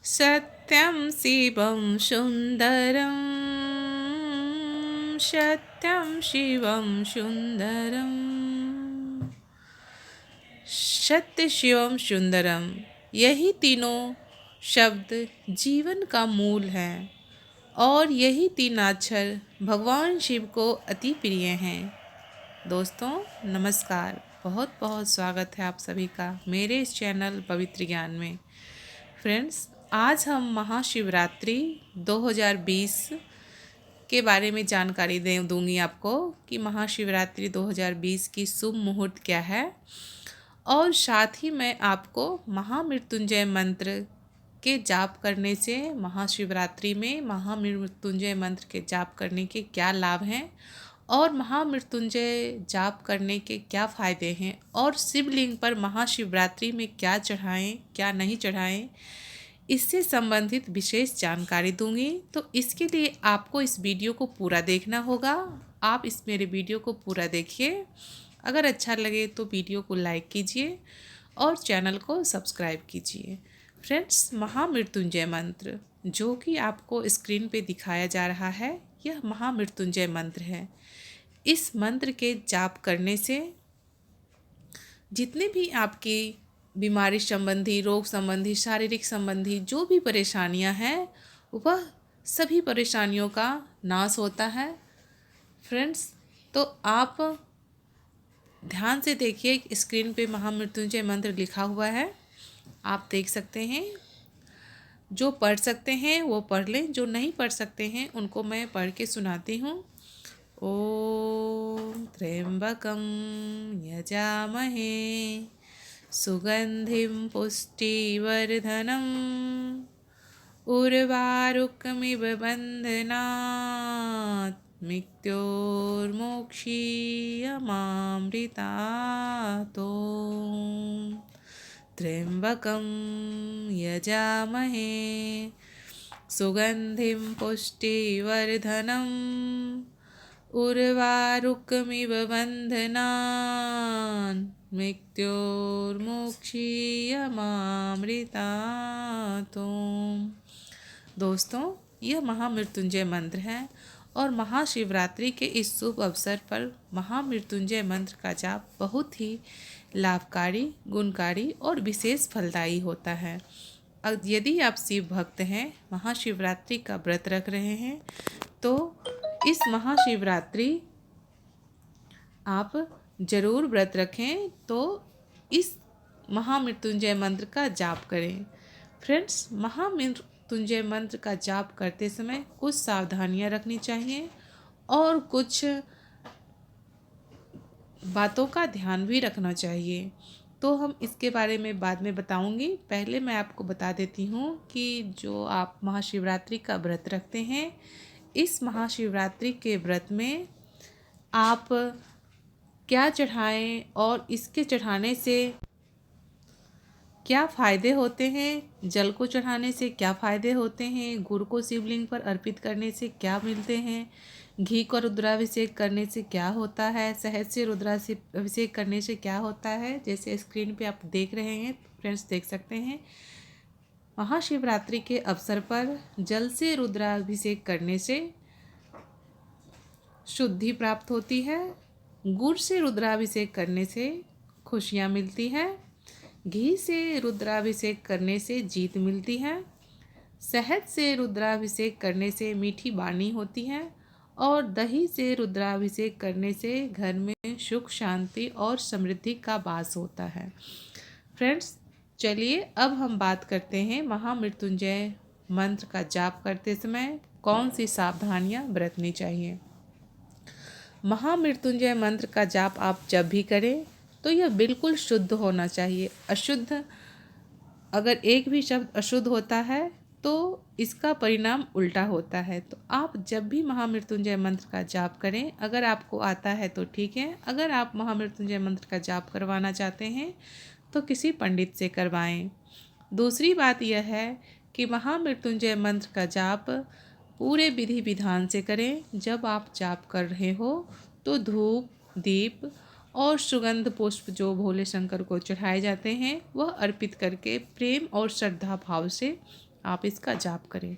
सत्यं शिवं सुन्दरं सत्यं शिवं सुन्दरं सत्य शिवम सुंदरम। यही तीनों शब्द जीवन का मूल हैं और यही तीन अक्षर भगवान शिव को अति प्रिय हैं। दोस्तों नमस्कार, बहुत बहुत स्वागत है आप सभी का मेरे इस चैनल पवित्र ज्ञान में। फ्रेंड्स, आज हम महाशिवरात्रि 2020 के बारे में जानकारी दूंगी आपको कि महाशिवरात्रि 2020 की शुभ मुहूर्त क्या है, और साथ ही मैं आपको महामृत्युंजय मंत्र के जाप करने से महाशिवरात्रि में महामृत्युंजय मंत्र के जाप करने के क्या लाभ हैं और महामृत्युंजय जाप करने के क्या फ़ायदे हैं और शिवलिंग पर महाशिवरात्रि में क्या चढ़ाएं क्या नहीं चढ़ाएं, इससे संबंधित विशेष जानकारी दूंगी। तो इसके लिए आपको इस वीडियो को पूरा देखना होगा। आप इस मेरे वीडियो को पूरा देखिए। अगर अच्छा लगे तो वीडियो को लाइक कीजिए और चैनल को सब्सक्राइब कीजिए। फ्रेंड्स, महामृत्युंजय मंत्र जो कि आपको स्क्रीन पे दिखाया जा रहा है, यह महामृत्युंजय मंत्र है। इस मंत्र के जाप करने से जितने भी आपकी बीमारी संबंधी, रोग संबंधी, शारीरिक संबंधी जो भी परेशानियां हैं, वह सभी परेशानियों का नाश होता है। फ्रेंड्स, तो आप ध्यान से देखिए, स्क्रीन पे महामृत्युंजय मंत्र लिखा हुआ है, आप देख सकते हैं। जो पढ़ सकते हैं वो पढ़ लें, जो नहीं पढ़ सकते हैं उनको मैं पढ़ के सुनाती हूँ। ओम त्र्यंबकं यजामहे सुगंधिं पुष्टिवर्धनम् उर्वारुकमिव बन्धनात् मृत्योर्मोक्षीयमामृतातो। त्र्यंबकं यजामहे सुगंधिं पुष्टिवर्धनम् उर्वारुकमिव बन्धनान् मृत्योर्मोक्षीयमामृतातो। दोस्तों, यह महामृत्युंजय मंत्र है और महाशिवरात्रि के इस शुभ अवसर पर महामृत्युंजय मंत्र का जाप बहुत ही लाभकारी, गुणकारी और विशेष फलदायी होता है। यदि आप शिव भक्त हैं, महाशिवरात्रि का व्रत रख रहे हैं, तो इस महाशिवरात्रि आप जरूर व्रत रखें, तो इस महामृत्युंजय मंत्र का जाप करें। फ्रेंड्स, महामृत्युंजय मंत्र का जाप करते समय कुछ सावधानियां रखनी चाहिए और कुछ बातों का ध्यान भी रखना चाहिए। तो हम इसके बारे में बाद में बताऊंगी। पहले मैं आपको बता देती हूँ कि जो आप महाशिवरात्रि का व्रत रखते हैं, इस महाशिवरात्रि के व्रत में आप क्या चढ़ाएं और इसके चढ़ाने से क्या फ़ायदे होते हैं, जल को चढ़ाने से क्या फ़ायदे होते हैं, गुड़ को शिवलिंग पर अर्पित करने से क्या मिलते हैं, घी को रुद्राभिषेक करने से क्या होता है, शहद से रुद्राभिषेक करने से क्या होता है, जैसे स्क्रीन पे आप देख रहे हैं, फ्रेंड्स देख सकते हैं। महाशिवरात्रि के अवसर पर जल से रुद्राभिषेक करने से शुद्धि प्राप्त होती है, गुड़ से रुद्राभिषेक करने से खुशियाँ मिलती है, घी से रुद्राभिषेक करने से जीत मिलती है, शहद से रुद्राभिषेक करने से मीठी वाणी होती है और दही से रुद्राभिषेक करने से घर में सुख, शांति और समृद्धि का वास होता है। फ्रेंड्स, चलिए अब हम बात करते हैं महामृत्युंजय मंत्र का जाप करते समय कौन सी सावधानियां बरतनी चाहिए। महामृत्युंजय मंत्र का जाप आप जब भी करें तो यह बिल्कुल शुद्ध होना चाहिए। अशुद्ध, अगर एक भी शब्द अशुद्ध होता है तो इसका परिणाम उल्टा होता है। तो आप जब भी महामृत्युंजय मंत्र का जाप करें, अगर आपको आता है तो ठीक है, अगर आप महामृत्युंजय मंत्र का जाप करवाना चाहते हैं तो किसी पंडित से करवाएं। दूसरी बात यह है कि महामृत्युंजय मंत्र का जाप पूरे विधि विधान से करें। जब आप जाप कर रहे हो तो धूप, दीप और सुगंध पुष्प जो भोले शंकर को चढ़ाए जाते हैं वह अर्पित करके प्रेम और श्रद्धा भाव से आप इसका जाप करें।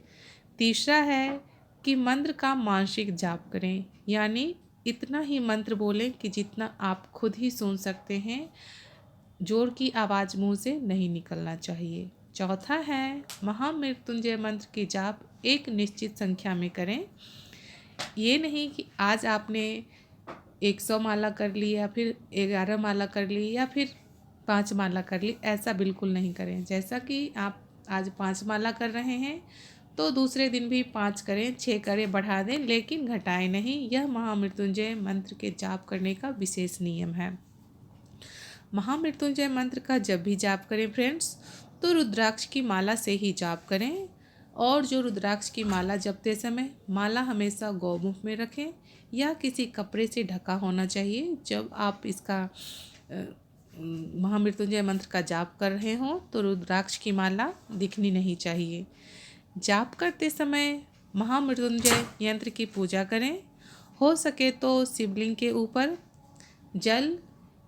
तीसरा है कि मंत्र का मानसिक जाप करें, यानी इतना ही मंत्र बोलें कि जितना आप खुद ही सुन सकते हैं, जोर की आवाज़ मुंह से नहीं निकलना चाहिए। चौथा है महामृत्युंजय मंत्र की जाप एक निश्चित संख्या में करें। ये नहीं कि आज आपने 100 माला कर ली या फिर 11 माला कर ली या फिर 5 माला कर ली, ऐसा बिल्कुल नहीं करें। जैसा कि आप आज 5 माला कर रहे हैं तो दूसरे दिन भी 5 करें, 6 करें, बढ़ा दें, लेकिन घटाएं नहीं। यह महामृत्युंजय मंत्र के जाप करने का विशेष नियम है। महामृत्युंजय मंत्र का जब भी जाप करें फ्रेंड्स, तो रुद्राक्ष की माला से ही जाप करें। और जो रुद्राक्ष की माला जपते समय माला हमेशा गौमुख में रखें या किसी कपड़े से ढका होना चाहिए। जब आप इसका महामृत्युंजय मंत्र का जाप कर रहे हों तो रुद्राक्ष की माला दिखनी नहीं चाहिए। जाप करते समय महामृत्युंजय यंत्र की पूजा करें। हो सके तो शिवलिंग के ऊपर जल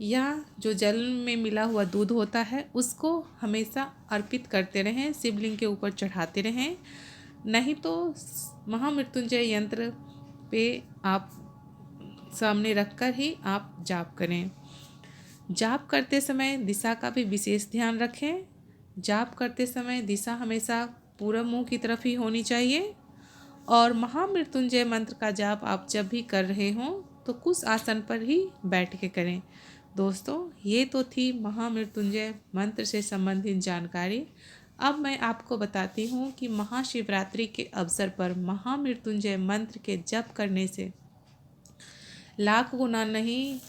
या जो जल में मिला हुआ दूध होता है उसको हमेशा अर्पित करते रहें, शिवलिंग के ऊपर चढ़ाते रहें। नहीं तो महामृत्युंजय यंत्र पे आप सामने रखकर ही आप जाप करें। जाप करते समय दिशा का भी विशेष ध्यान रखें। जाप करते समय दिशा हमेशा पूरब मुंह की तरफ ही होनी चाहिए। और महामृत्युंजय मंत्र का जाप आप जब भी कर रहे हों तो कुछ आसन पर ही बैठ के करें। दोस्तों, ये तो थी महामृत्युंजय मंत्र से संबंधित जानकारी। अब मैं आपको बताती हूँ कि महाशिवरात्रि के अवसर पर महामृत्युंजय मंत्र के जप करने से लाख गुना नहीं,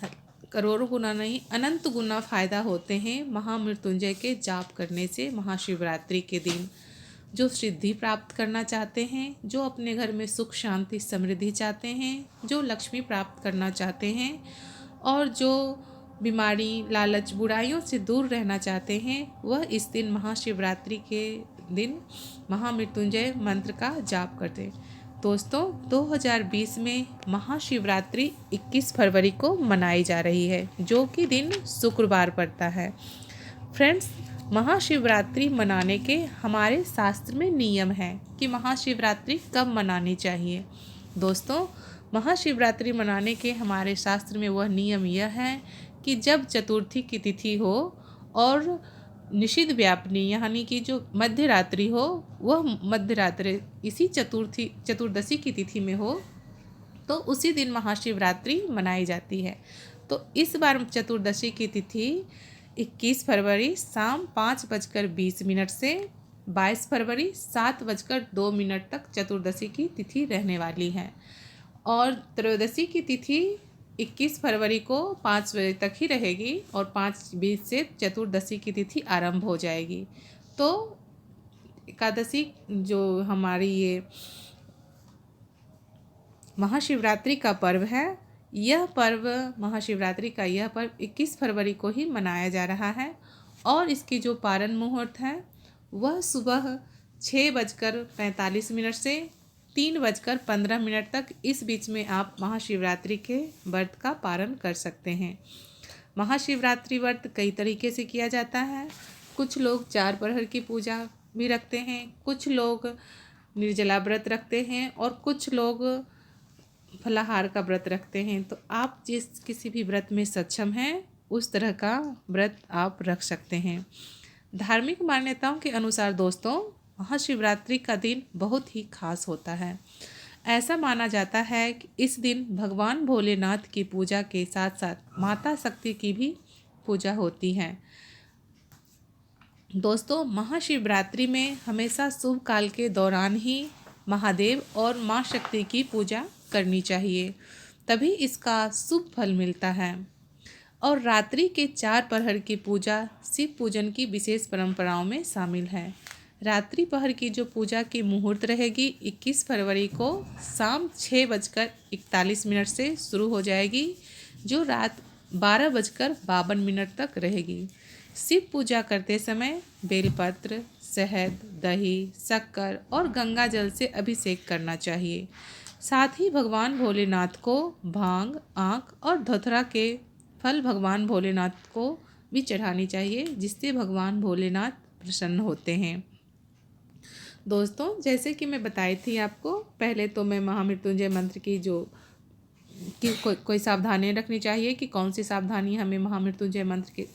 करोड़ों गुना नहीं, अनंत गुना फ़ायदा होते हैं। महामृत्युंजय के जाप करने से महाशिवरात्रि के दिन जो सिद्धि प्राप्त करना चाहते हैं, जो अपने घर में सुख शांति समृद्धि चाहते हैं, जो लक्ष्मी प्राप्त करना चाहते हैं और जो बीमारी लालच बुराइयों से दूर रहना चाहते हैं, वह इस दिन महाशिवरात्रि के दिन महामृत्युंजय मंत्र का जाप करते हैं। दोस्तों, 2020 में महाशिवरात्रि 21 फरवरी को मनाई जा रही है, जो कि दिन शुक्रवार पड़ता है। फ्रेंड्स, महाशिवरात्रि मनाने के हमारे शास्त्र में नियम है कि महाशिवरात्रि कब मनानी चाहिए। दोस्तों, महाशिवरात्रि मनाने के हमारे शास्त्र में वह नियम यह है कि जब चतुर्थी की तिथि हो और निषिद्ध व्यापनी यानी कि जो मध्य रात्रि हो, वह मध्य रात्रि इसी चतुर्दशी की तिथि में हो, तो उसी दिन महाशिवरात्रि मनाई जाती है। तो इस बार चतुर्दशी की तिथि 21 फरवरी शाम 5:20 से 22 फरवरी 7:02 तक चतुर्दशी की तिथि रहने वाली है। और त्रयोदशी की तिथि 21 फरवरी को 5 बजे तक ही रहेगी और 5:20 से चतुर्दशी की तिथि आरंभ हो जाएगी। तो एकादशी जो हमारी ये महाशिवरात्रि का पर्व है, यह पर्व महाशिवरात्रि का यह पर्व 21 फरवरी को ही मनाया जा रहा है। और इसकी जो पारण मुहूर्त है वह सुबह 6:45 से 3:15 तक, इस बीच में आप महाशिवरात्रि के व्रत का पारण कर सकते हैं। महाशिवरात्रि व्रत कई तरीके से किया जाता है। कुछ लोग 4 प्रहर की पूजा भी रखते हैं, कुछ लोग निर्जला व्रत रखते हैं और कुछ लोग फलाहार का व्रत रखते हैं। तो आप जिस किसी भी व्रत में सक्षम हैं उस तरह का व्रत आप रख सकते हैं। धार्मिक मान्यताओं के अनुसार दोस्तों, महाशिवरात्रि का दिन बहुत ही खास होता है। ऐसा माना जाता है कि इस दिन भगवान भोलेनाथ की पूजा के साथ साथ माता शक्ति की भी पूजा होती है। दोस्तों, महाशिवरात्रि में हमेशा शुभ काल के दौरान ही महादेव और माँ शक्ति की पूजा करनी चाहिए, तभी इसका शुभ फल मिलता है। और रात्रि के 4 प्रहर की पूजा शिव पूजन की विशेष परंपराओं में शामिल है। रात्रि पहर की जो पूजा की मुहूर्त रहेगी 21 फरवरी को शाम 6:41 से शुरू हो जाएगी, जो रात 12:52 तक रहेगी। शिव पूजा करते समय बेलपत्र, शहद, दही, शक्कर और गंगा जल से अभिषेक करना चाहिए। साथ ही भगवान भोलेनाथ को भांग, आँख और धतूरा के फल भगवान भोलेनाथ को भी चढ़ानी चाहिए, जिससे भगवान भोलेनाथ प्रसन्न होते हैं। दोस्तों जैसे कि मैं बताई थी आपको, पहले तो मैं महामृत्युंजय मंत्र की कोई सावधानियाँ रखनी चाहिए कि कौन सी सावधानी हमें महामृत्युंजय मंत्र के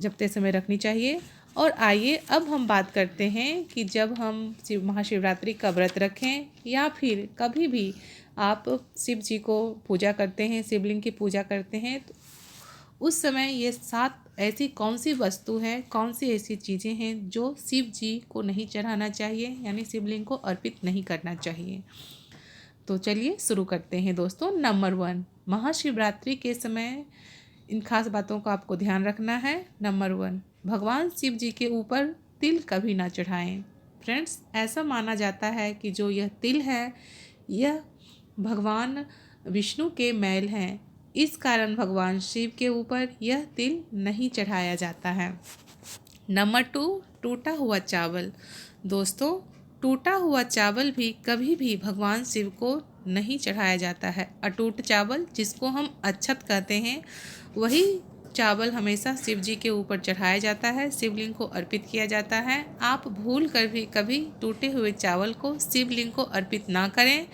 जपते समय रखनी चाहिए। और आइए अब हम बात करते हैं कि जब हम महाशिवरात्रि का व्रत रखें या फिर कभी भी आप शिव जी को पूजा करते हैं, शिवलिंग की पूजा करते हैं, तो उस समय ये 7 ऐसी कौन सी वस्तु है, कौन सी ऐसी चीज़ें हैं जो शिव जी को नहीं चढ़ाना चाहिए, यानी शिवलिंग को अर्पित नहीं करना चाहिए। तो चलिए शुरू करते हैं दोस्तों। नंबर 1, महाशिवरात्रि के समय इन खास बातों का आपको ध्यान रखना है। नंबर 1, भगवान शिव जी के ऊपर तिल कभी ना चढ़ाएं। फ्रेंड्स, ऐसा माना जाता है कि जो यह तिल है यह भगवान विष्णु के मैल हैं, इस कारण भगवान शिव के ऊपर यह तिल नहीं चढ़ाया जाता है। नंबर 2, टूटा हुआ चावल। दोस्तों, टूटा हुआ चावल भी कभी भी भगवान शिव को नहीं चढ़ाया जाता है। अटूट चावल, जिसको हम अच्छत कहते हैं, वही चावल हमेशा शिव जी के ऊपर चढ़ाया जाता है, शिवलिंग को अर्पित किया जाता है। आप भूल कर भी कभी टूटे हुए चावल को शिवलिंग को अर्पित ना करें,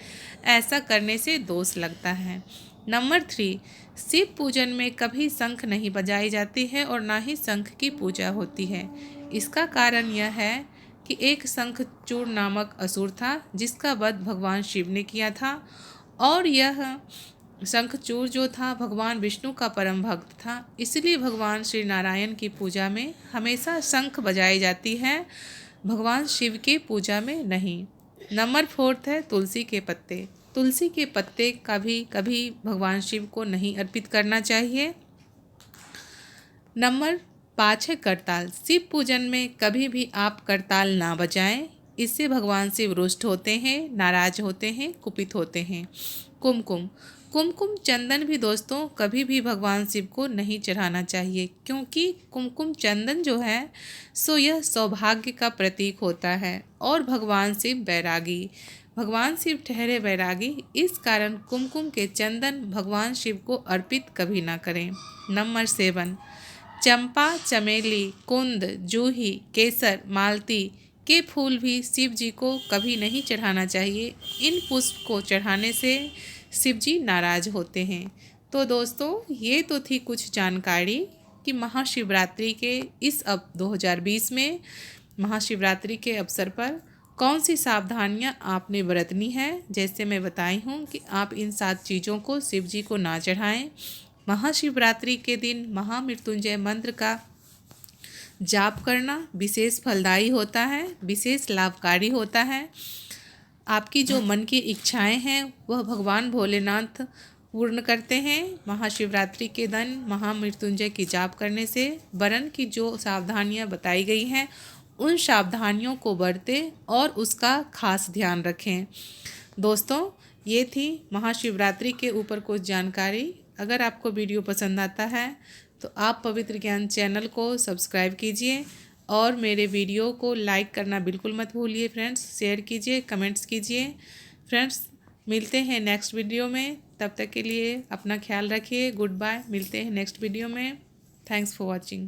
ऐसा करने से दोष लगता है। नंबर 3, शिव पूजन में कभी शंख नहीं बजाई जाती है और ना ही शंख की पूजा होती है। इसका कारण यह है कि एक शंखचूड़ नामक असुर था जिसका वध भगवान शिव ने किया था, और यह शंखचूड़ जो था भगवान विष्णु का परम भक्त था, इसलिए भगवान श्री नारायण की पूजा में हमेशा शंख बजाई जाती है, भगवान शिव की पूजा में नहीं। नंबर 4 है तुलसी के पत्ते। तुलसी के पत्ते कभी भगवान शिव को नहीं अर्पित करना चाहिए। नंबर 5 है करताल। शिव पूजन में कभी भी आप करताल ना बजाएं, इससे भगवान शिव रुष्ट होते हैं, नाराज होते हैं, कुपित होते हैं। कुमकुम चंदन भी दोस्तों कभी भी भगवान शिव को नहीं चढ़ाना चाहिए, क्योंकि कुमकुम चंदन जो है सो यह सौभाग्य का प्रतीक होता है और भगवान शिव भगवान शिव ठहरे वैरागी, इस कारण कुमकुम के चंदन भगवान शिव को अर्पित कभी ना करें। नंबर 7, चंपा, चमेली, कुंद, जूही, केसर, मालती के फूल भी शिव जी को कभी नहीं चढ़ाना चाहिए। इन पुष्प को चढ़ाने से शिव जी नाराज होते हैं। तो दोस्तों, ये तो थी कुछ जानकारी कि महाशिवरात्रि के इस अब 2020 में महाशिवरात्रि के अवसर पर कौन सी सावधानियां आपने बरतनी है। जैसे मैं बताई हूँ कि आप इन 7 चीज़ों को शिव जी को ना चढ़ाएं। महाशिवरात्रि के दिन महामृत्युंजय मंत्र का जाप करना विशेष फलदायी होता है, विशेष लाभकारी होता है। आपकी जो मन की इच्छाएं हैं वह भगवान भोलेनाथ पूर्ण करते हैं। महाशिवरात्रि के दिन महामृत्युंजय की जाप करने से वरन की जो सावधानियां बताई गई हैं उन सावधानियों को बरतें और उसका खास ध्यान रखें। दोस्तों, ये थी महाशिवरात्रि के ऊपर कुछ जानकारी। अगर आपको वीडियो पसंद आता है तो आप पवित्र ज्ञान चैनल को सब्सक्राइब कीजिए और मेरे वीडियो को लाइक करना बिल्कुल मत भूलिए फ्रेंड्स। शेयर कीजिए, कमेंट्स कीजिए। फ्रेंड्स, मिलते हैं नेक्स्ट वीडियो में, तब तक के लिए अपना ख्याल रखिए। गुड बाय, मिलते हैं नेक्स्ट वीडियो में। Thanks for watching.